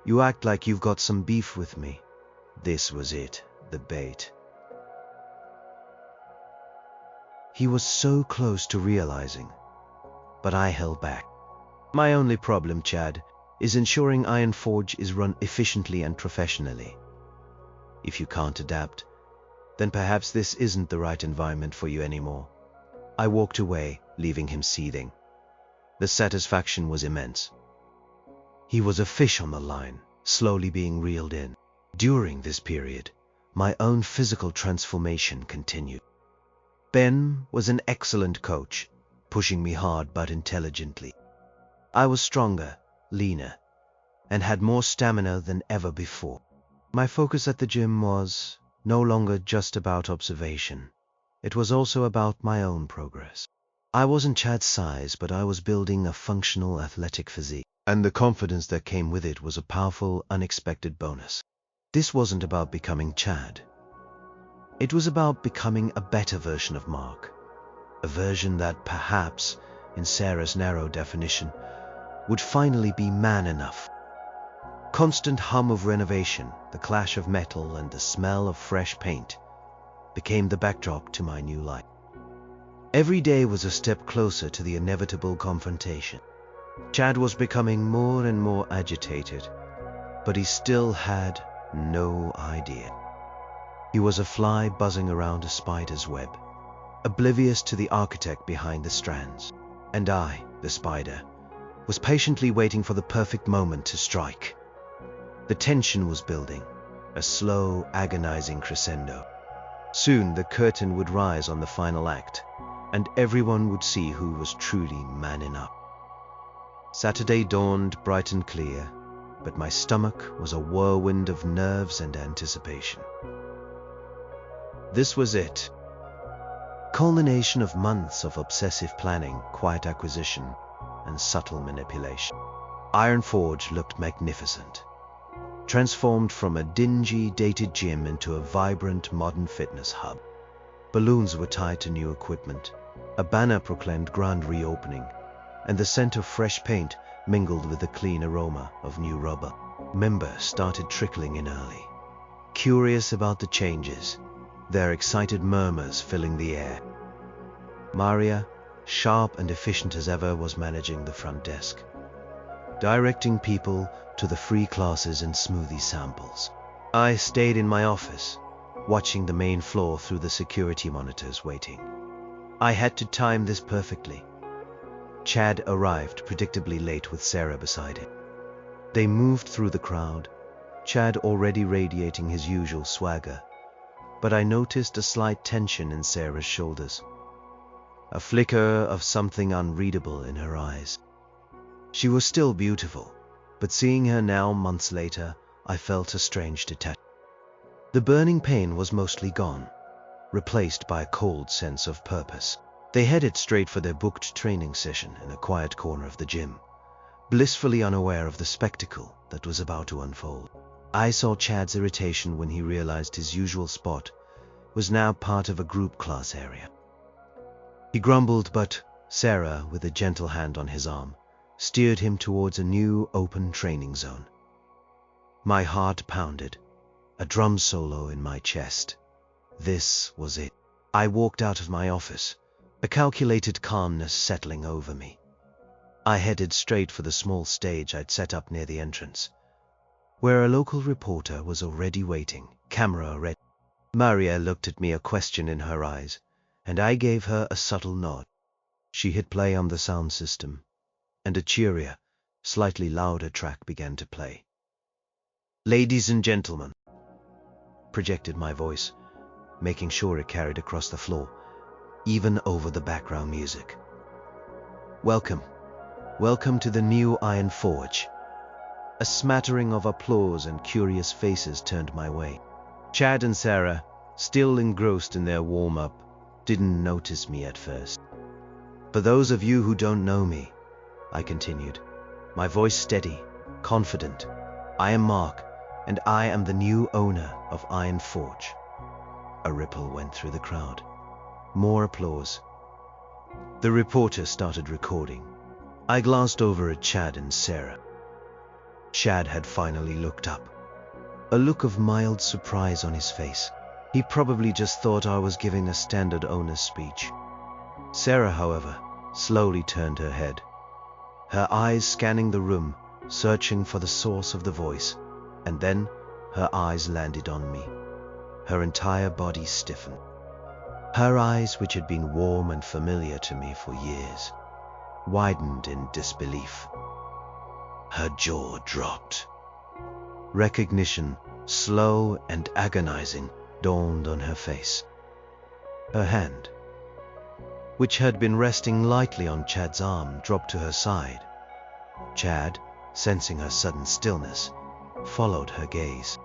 You act like you've got some beef with me." This was it, the bait. He was so close to realizing, but I held back. "My only problem, Chad, is ensuring Iron Forge is run efficiently and professionally. If you can't adapt, then perhaps this isn't the right environment for you anymore." I walked away, leaving him seething. The satisfaction was immense. He was a fish on the line, slowly being reeled in. During this period, my own physical transformation continued. Ben was an excellent coach, pushing me hard but intelligently. I was stronger, leaner, and had more stamina than ever before. My focus at the gym was no longer just about observation. It was also about my own progress. I wasn't Chad's size, but I was building a functional athletic physique, and the confidence that came with it was a powerful, unexpected bonus. This wasn't about becoming Chad. It was about becoming a better version of Mark, a version that perhaps, in Sarah's narrow definition, would finally be man enough. Constant hum of renovation, the clash of metal and the smell of fresh paint became the backdrop to my new life. Every day was a step closer to the inevitable confrontation. Chad was becoming more and more agitated, but he still had no idea. He was a fly buzzing around a spider's web, oblivious to the architect behind the strands. And I, the spider, was patiently waiting for the perfect moment to strike. The tension was building, a slow, agonizing crescendo. Soon the curtain would rise on the final act, and everyone would see who was truly manning up. Saturday dawned bright and clear, but my stomach was a whirlwind of nerves and anticipation. This was it. Culmination of months of obsessive planning, quiet acquisition, and subtle manipulation. Iron Forge looked magnificent, transformed from a dingy, dated gym into a vibrant, modern fitness hub. Balloons were tied to new equipment. A banner proclaimed grand reopening, and the scent of fresh paint mingled with the clean aroma of new rubber. Members started trickling in early, curious about the changes, their excited murmurs filling the air. Maria, sharp and efficient as ever, was managing the front desk, directing people to the free classes and smoothie samples. I stayed in my office, watching the main floor through the security monitors, waiting. I had to time this perfectly. Chad arrived predictably late with Sarah beside him. They moved through the crowd, Chad already radiating his usual swagger, but I noticed a slight tension in Sarah's shoulders, a flicker of something unreadable in her eyes. She was still beautiful, but seeing her now, months later, I felt a strange detachment. The burning pain was mostly gone, replaced by a cold sense of purpose. They headed straight for their booked training session in a quiet corner of the gym, blissfully unaware of the spectacle that was about to unfold. I saw Chad's irritation when he realized his usual spot was now part of a group class area. He grumbled, but Sarah, with a gentle hand on his arm, steered him towards a new open training zone. My heart pounded. a drum solo in my chest. This was it. I walked out of my office, a calculated calmness settling over me. I headed straight for the small stage I'd set up near the entrance, where a local reporter was already waiting, camera ready. Maria looked at me, a question in her eyes, and I gave her a subtle nod. She hit play on the sound system, and a cheerier, slightly louder track began to play. "Ladies and gentlemen," projected my voice, making sure it carried across the floor, even over the background music. Welcome to the new Iron Forge." A smattering of applause and curious faces turned my way. Chad and Sarah, still engrossed in their warm-up, didn't notice me at first. "For those of you who don't know me," I continued, my voice steady, confident, "I am Mark, and I am the new owner of Iron Forge." A ripple went through the crowd. More applause. The reporter started recording. I glanced over at Chad and Sarah. Chad had finally looked up, a look of mild surprise on his face. He probably just thought I was giving a standard owner's speech. Sarah, however, slowly turned her head, her eyes scanning the room, searching for the source of the voice, and then her eyes landed on me. Her entire body stiffened. Her eyes, which had been warm and familiar to me for years, widened in disbelief. Her jaw dropped. Recognition, slow and agonizing, dawned on her face. Her hand, which had been resting lightly on Chad's arm, dropped to her side. Chad, sensing her sudden stillness, followed her gaze.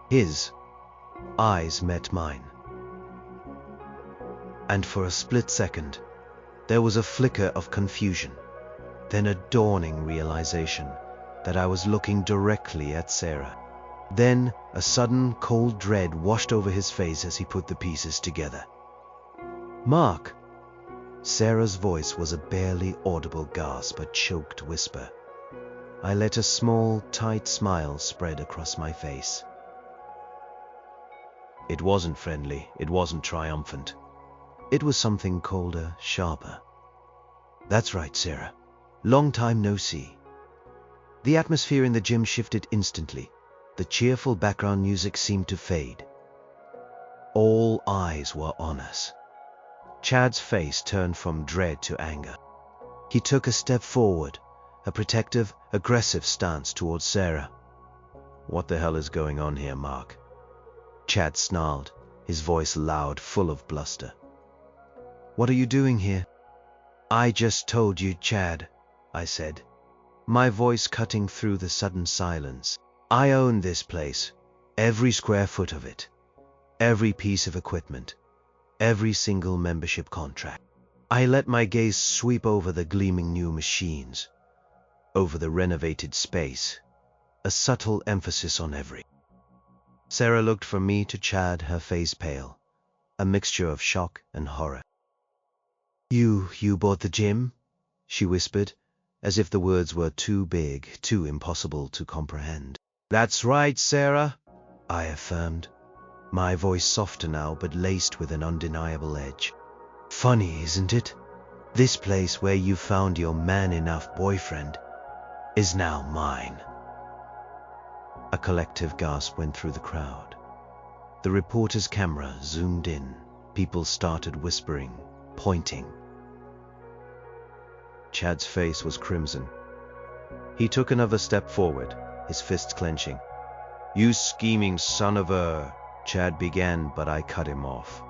His eyes met mine, and for a split second, there was a flicker of confusion, then a dawning realization that I was looking directly at Sarah. Then a sudden cold dread washed over his face as he put the pieces together. "Mark!" Sarah's voice was a barely audible gasp, a choked whisper. I let a small, tight smile spread across my face. It wasn't friendly, it wasn't triumphant. It was something colder, sharper. "That's right, Sarah. Long time no see." The atmosphere in the gym shifted instantly. The cheerful background music seemed to fade. All eyes were on us. Chad's face turned from dread to anger. He took a step forward, a protective, aggressive stance towards Sarah. "What the hell is going on here, Mark?" Chad snarled, his voice loud, full of bluster. "What are you doing here?" "I just told you, Chad," I said, my voice cutting through the sudden silence. "I own this place, every square foot of it, every piece of equipment, every single membership contract." I let my gaze sweep over the gleaming new machines, over the renovated space, a subtle emphasis on every. Sarah looked from me to Chad, her face pale, a mixture of shock and horror. You bought the gym?" she whispered, as if the words were too big, too impossible to comprehend. "That's right, Sarah," I affirmed, my voice softer now but laced with an undeniable edge. "Funny, isn't it? This place where you found your man-enough boyfriend is now mine." A collective gasp went through the crowd. The reporter's camera zoomed in. People started whispering, pointing. Chad's face was crimson. He took another step forward, his fists clenching. "You scheming son of a..." Chad began, but I cut him off.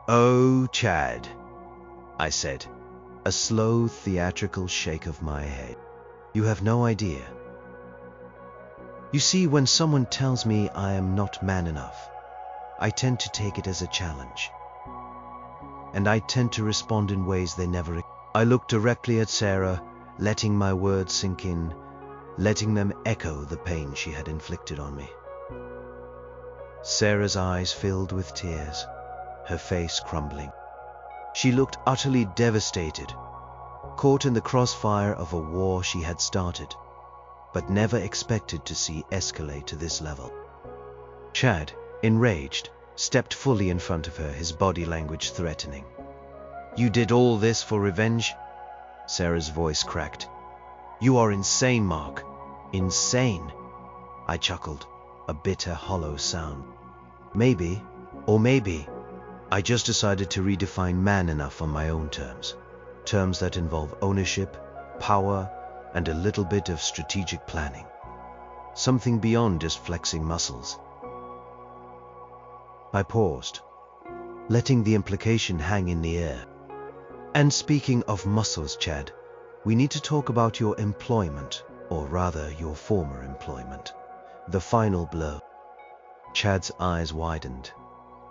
"Oh, Chad," I said, a slow, theatrical shake of my head. "You have no idea. You see, when someone tells me I am not man enough, I tend to take it as a challenge. And I tend to respond in ways they never..." I looked directly at Sarah, letting my words sink in, letting them echo the pain she had inflicted on me. Sarah's eyes filled with tears, her face crumbling. She looked utterly devastated, caught in the crossfire of a war she had started, but never expected to see escalate to this level. Chad, enraged, stepped fully in front of her, his body language threatening. "You did all this for revenge?" Sarah's voice cracked. "You are insane, Mark. Insane." I chuckled, a bitter, hollow sound. Maybe, or maybe, I just decided to redefine man enough on my own terms. Terms that involve ownership, power, and a little bit of strategic planning. Something beyond just flexing muscles. I paused, letting the implication hang in the air. "And speaking of muscles, Chad, we need to talk about your employment, or rather your former employment. The final blow." Chad's eyes widened,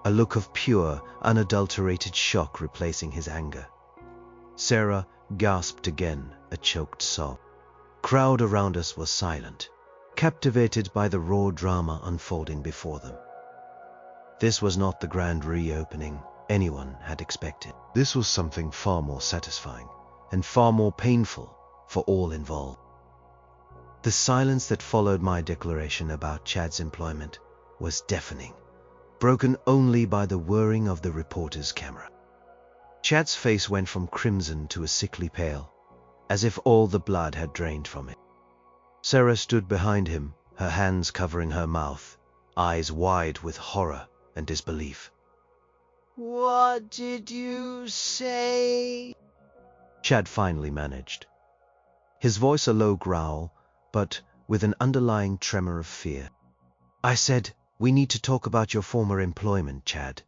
a look of pure, unadulterated shock replacing his anger. Sarah gasped again, a choked sob. Crowd around us was silent, captivated by the raw drama unfolding before them. This was not the grand reopening anyone had expected. This was something far more satisfying and far more painful for all involved. The silence that followed my declaration about Chad's employment was deafening, broken only by the whirring of the reporter's camera. Chad's face went from crimson to a sickly pale, as if all the blood had drained from it. Sarah stood behind him, her hands covering her mouth, eyes wide with horror and disbelief. "What did you say?" Chad finally managed. His voice a low growl, but with an underlying tremor of fear. "I said, we need to talk about your former employment, Chad,"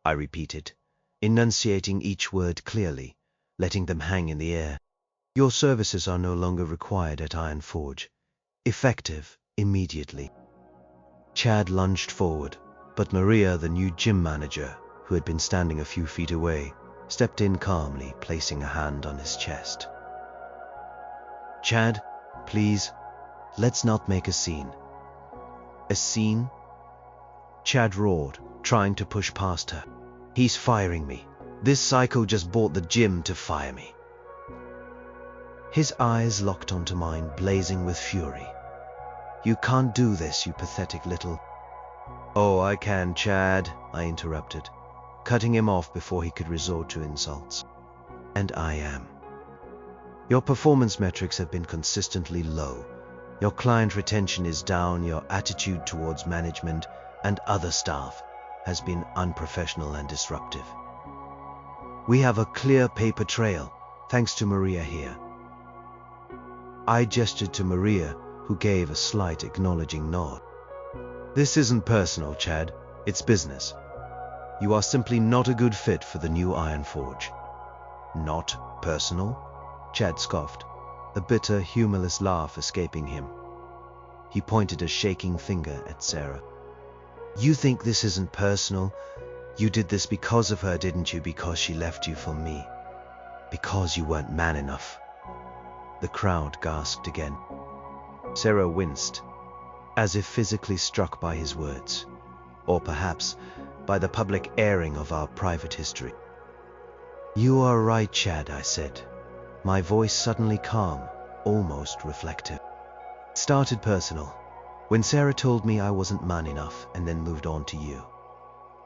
I repeated, enunciating each word clearly, letting them hang in the air. "Your services are no longer required at Iron Forge. Effective immediately." Chad lunged forward, but Maria, the new gym manager, who had been standing a few feet away, stepped in calmly, placing a hand on his chest. "Chad, please, let's not make a scene." "A scene?" Chad roared, trying to push past her. "He's firing me. This psycho just bought the gym to fire me." His eyes locked onto mine, blazing with fury. "You can't do this, you pathetic little—" "Oh, I can, Chad," I interrupted, cutting him off before he could resort to insults. "And I am. Your performance metrics have been consistently low. Your client retention is down, your attitude towards management and other staff has been unprofessional and disruptive. We have a clear paper trail, thanks to Maria here." I gestured to Maria, who gave a slight acknowledging nod. "This isn't personal, Chad. It's business. You are simply not a good fit for the new Iron Forge." "Not personal?" Chad scoffed, a bitter, humorless laugh escaping him. He pointed a shaking finger at Sarah. "You think this isn't personal? You did this because of her, didn't you? Because she left you for me. Because you weren't man enough." The crowd gasped again. Sarah winced, as if physically struck by his words, or perhaps by the public airing of our private history. "You are right, Chad," I said, my voice suddenly calm, almost reflective. "It started personal, when Sarah told me I wasn't man enough and then moved on to you.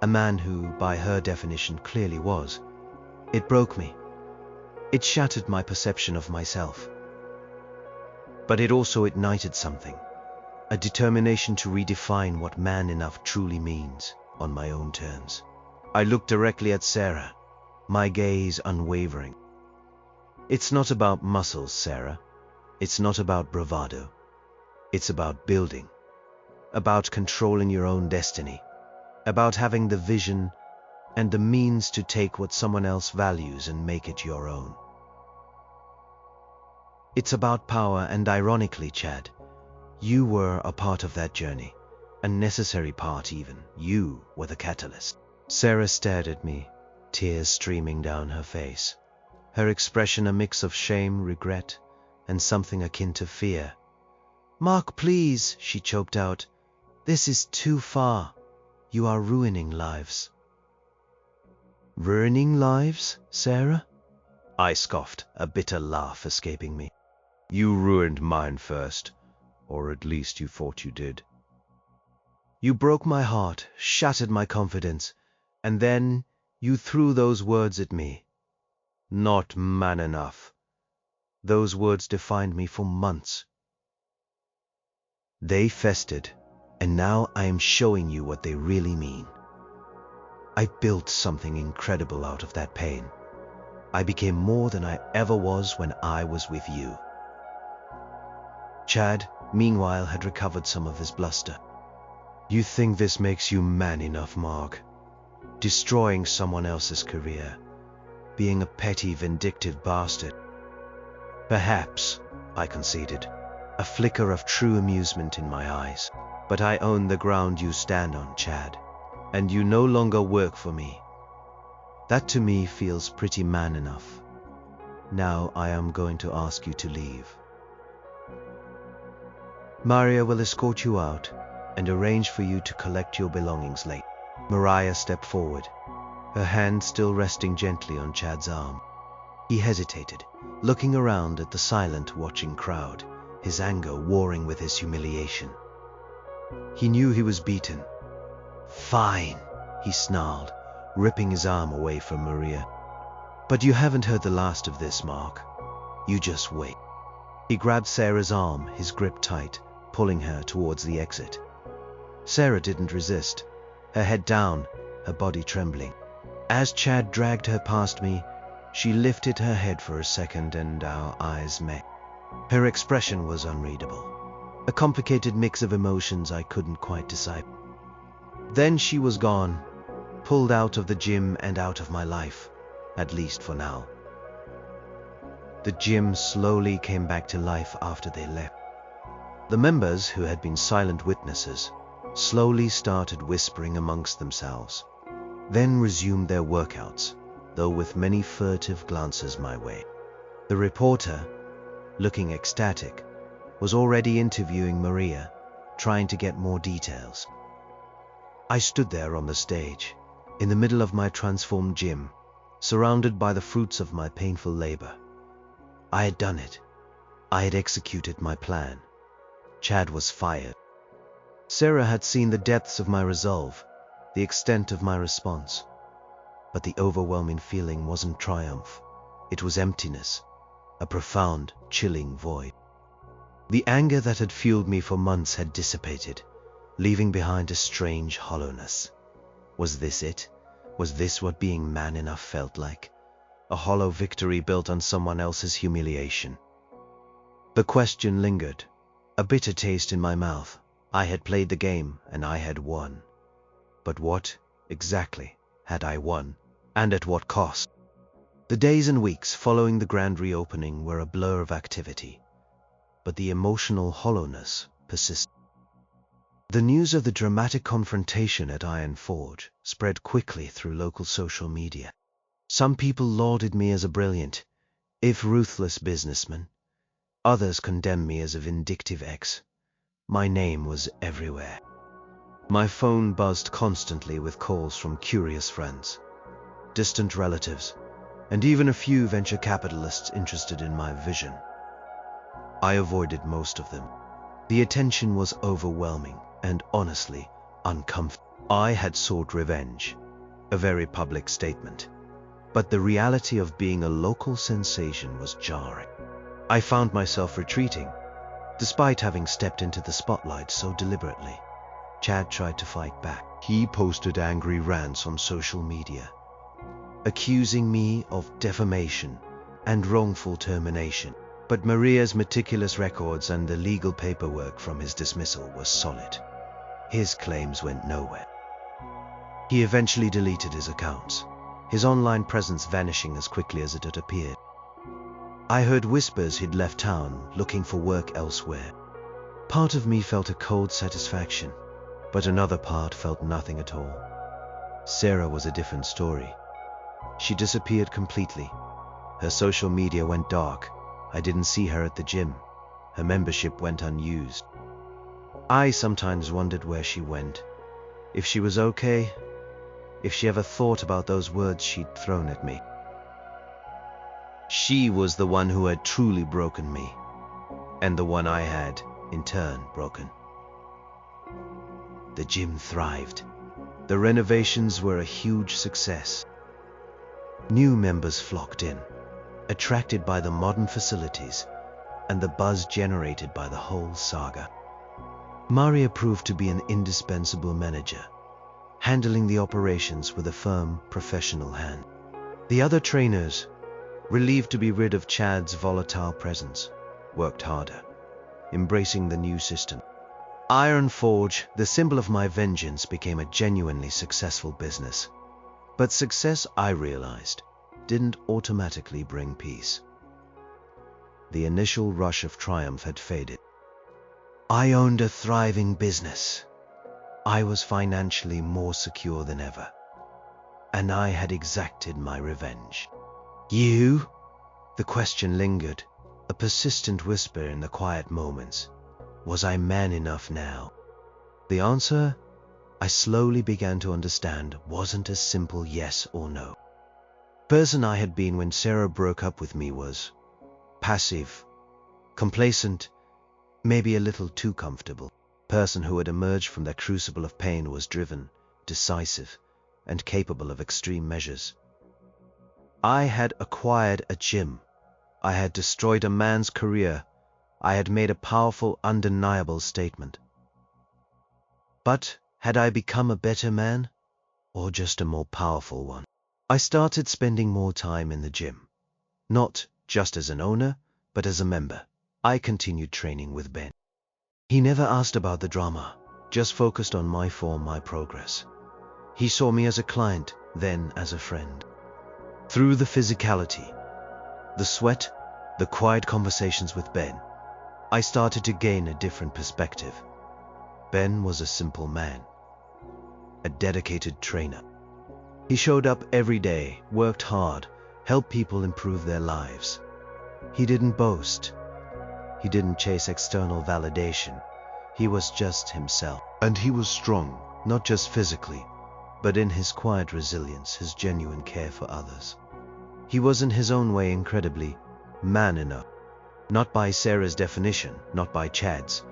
A man who, by her definition, clearly was. It broke me. It shattered my perception of myself. But it also ignited something, a determination to redefine what man enough truly means on my own terms." I looked directly at Sarah, my gaze unwavering. "It's not about muscles, Sarah. It's not about bravado. It's about building, about controlling your own destiny, about having the vision and the means to take what someone else values and make it your own. It's about power, and ironically, Chad, you were a part of that journey, a necessary part even. You were the catalyst." Sarah stared at me, tears streaming down her face, her expression a mix of shame, regret, and something akin to fear. "Mark, please," she choked out. "This is too far. You are ruining lives." "Ruining lives, Sarah?" I scoffed, a bitter laugh escaping me. "You ruined mine first, or at least you thought you did." You broke my heart, shattered my confidence, and then you threw those words at me. Not man enough. Those words defined me for months. They festered, and now I am showing you what they really mean. I built something incredible out of that pain. I became more than I ever was when I was with you. Chad, meanwhile, had recovered some of his bluster. You think this makes you man enough, Mark? Destroying someone else's career, being a petty, vindictive bastard. Perhaps, I conceded, a flicker of true amusement in my eyes. But I own the ground you stand on, Chad, and you no longer work for me. That to me feels pretty man enough. Now I am going to ask you to leave. Maria will escort you out and arrange for you to collect your belongings later. Mariah stepped forward, her hand still resting gently on Chad's arm. He hesitated, looking around at the silent, watching crowd, his anger warring with his humiliation. He knew he was beaten. Fine, he snarled, ripping his arm away from Maria. But you haven't heard the last of this, Mark. You just wait. He grabbed Sarah's arm, his grip tight, pulling her towards the exit. Sarah didn't resist, her head down, her body trembling. As Chad dragged her past me, she lifted her head for a second and our eyes met. Her expression was unreadable, a complicated mix of emotions I couldn't quite decipher. Then she was gone, pulled out of the gym and out of my life, at least for now. The gym slowly came back to life after they left. The members, who had been silent witnesses, slowly started whispering amongst themselves, then resumed their workouts, though with many furtive glances my way. The reporter, looking ecstatic, was already interviewing Maria, trying to get more details. I stood there on the stage, in the middle of my transformed gym, surrounded by the fruits of my painful labor. I had done it. I had executed my plan. Chad was fired. Sarah had seen the depths of my resolve, the extent of my response. But the overwhelming feeling wasn't triumph. It was emptiness, a profound, chilling void. The anger that had fueled me for months had dissipated, leaving behind a strange hollowness. Was this it? Was this what being man enough felt like? A hollow victory built on someone else's humiliation. The question lingered, a bitter taste in my mouth. I had played the game and I had won. But what, exactly, had I won? And at what cost? The days and weeks following the grand reopening were a blur of activity, but the emotional hollowness persisted. The news of the dramatic confrontation at Iron Forge spread quickly through local social media. Some people lauded me as a brilliant, if ruthless businessman. Others condemned me as a vindictive ex. My name was everywhere. My phone buzzed constantly with calls from curious friends, distant relatives, and even a few venture capitalists interested in my vision. I avoided most of them. The attention was overwhelming and honestly uncomfortable. I had sought revenge, a very public statement, but the reality of being a local sensation was jarring. I found myself retreating, despite having stepped into the spotlight so deliberately. Chad tried to fight back. He posted angry rants on social media, accusing me of defamation and wrongful termination. But Maria's meticulous records and the legal paperwork from his dismissal was solid. His claims went nowhere. He eventually deleted his accounts, his online presence vanishing as quickly as it had appeared. I heard whispers he'd left town, looking for work elsewhere. Part of me felt a cold satisfaction, but another part felt nothing at all. Sarah was a different story. She disappeared completely. Her social media went dark. I didn't see her at the gym. Her membership went unused. I sometimes wondered where she went, if she was okay, if she ever thought about those words she'd thrown at me. She was the one who had truly broken me, and the one I had, in turn, broken. The gym thrived. The renovations were a huge success. New members flocked in, attracted by the modern facilities and the buzz generated by the whole saga. Maria proved to be an indispensable manager, handling the operations with a firm, professional hand. The other trainers, relieved to be rid of Chad's volatile presence, worked harder, embracing the new system. Iron Forge, the symbol of my vengeance, became a genuinely successful business. But success, I realized, didn't automatically bring peace. The initial rush of triumph had faded. I owned a thriving business. I was financially more secure than ever. And I had exacted my revenge. You? The question lingered, a persistent whisper in the quiet moments. Was I man enough now? The answer, I slowly began to understand, wasn't a simple yes or no. The person I had been when Sarah broke up with me was passive, complacent, maybe a little too comfortable. The person who had emerged from that crucible of pain was driven, decisive, and capable of extreme measures. I had acquired a gym. I had destroyed a man's career. I had made a powerful, undeniable statement. But had I become a better man, or just a more powerful one? I started spending more time in the gym. Not just as an owner, but as a member. I continued training with Ben. He never asked about the drama, just focused on my form, my progress. He saw me as a client, then as a friend. Through the physicality, the sweat, the quiet conversations with Ben, I started to gain a different perspective. Ben was a simple man, a dedicated trainer. He showed up every day, worked hard, helped people improve their lives. He didn't boast. He didn't chase external validation. He was just himself. And he was strong, not just physically, but in his quiet resilience, his genuine care for others. He was in his own way incredibly man enough. Not by Sarah's definition, not by Chad's,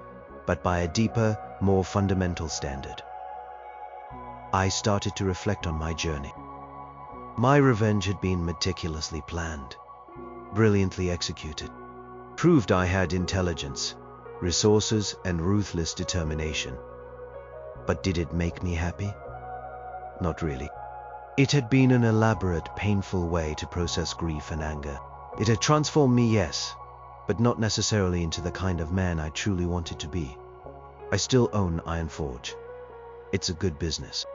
but by a deeper, more fundamental standard. I started to reflect on my journey. My revenge had been meticulously planned, brilliantly executed. Proved I had intelligence, resources, and ruthless determination. But did it make me happy? Not really. It had been an elaborate, painful way to process grief and anger. It had transformed me, yes, but not necessarily into the kind of man I truly wanted to be. I still own Iron Forge. It's a good business.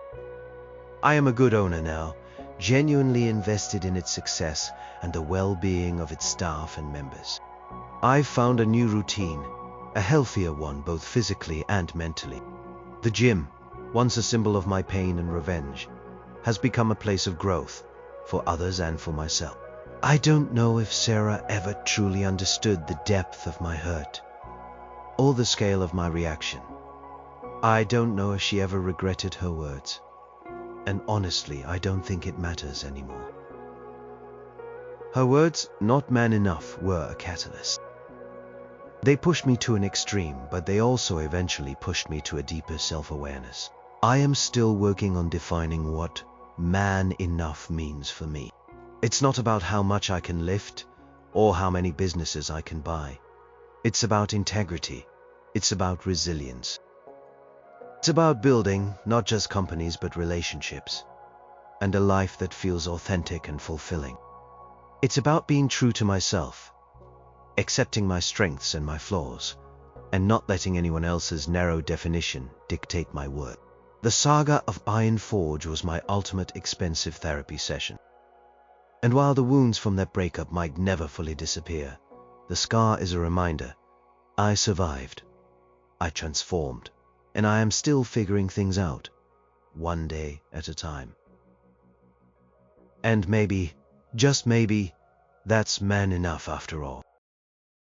I am a good owner now, genuinely invested in its success and the well-being of its staff and members. I've found a new routine, a healthier one both physically and mentally. The gym, once a symbol of my pain and revenge, has become a place of growth for others and for myself. I don't know if Sarah ever truly understood the depth of my hurt or the scale of my reaction. I don't know if she ever regretted her words. And honestly, I don't think it matters anymore. Her words, not man enough, were a catalyst. They pushed me to an extreme, but they also eventually pushed me to a deeper self-awareness. I am still working on defining what man enough means for me. It's not about how much I can lift or how many businesses I can buy. It's about integrity. It's about resilience. It's about building not just companies but relationships and a life that feels authentic and fulfilling. It's about being true to myself, accepting my strengths and my flaws, and not letting anyone else's narrow definition dictate my worth. The saga of Iron Forge was my ultimate expensive therapy session. And while the wounds from that breakup might never fully disappear, the scar is a reminder. I survived. I transformed. And I am still figuring things out, one day at a time. And maybe, just maybe, that's man enough after all.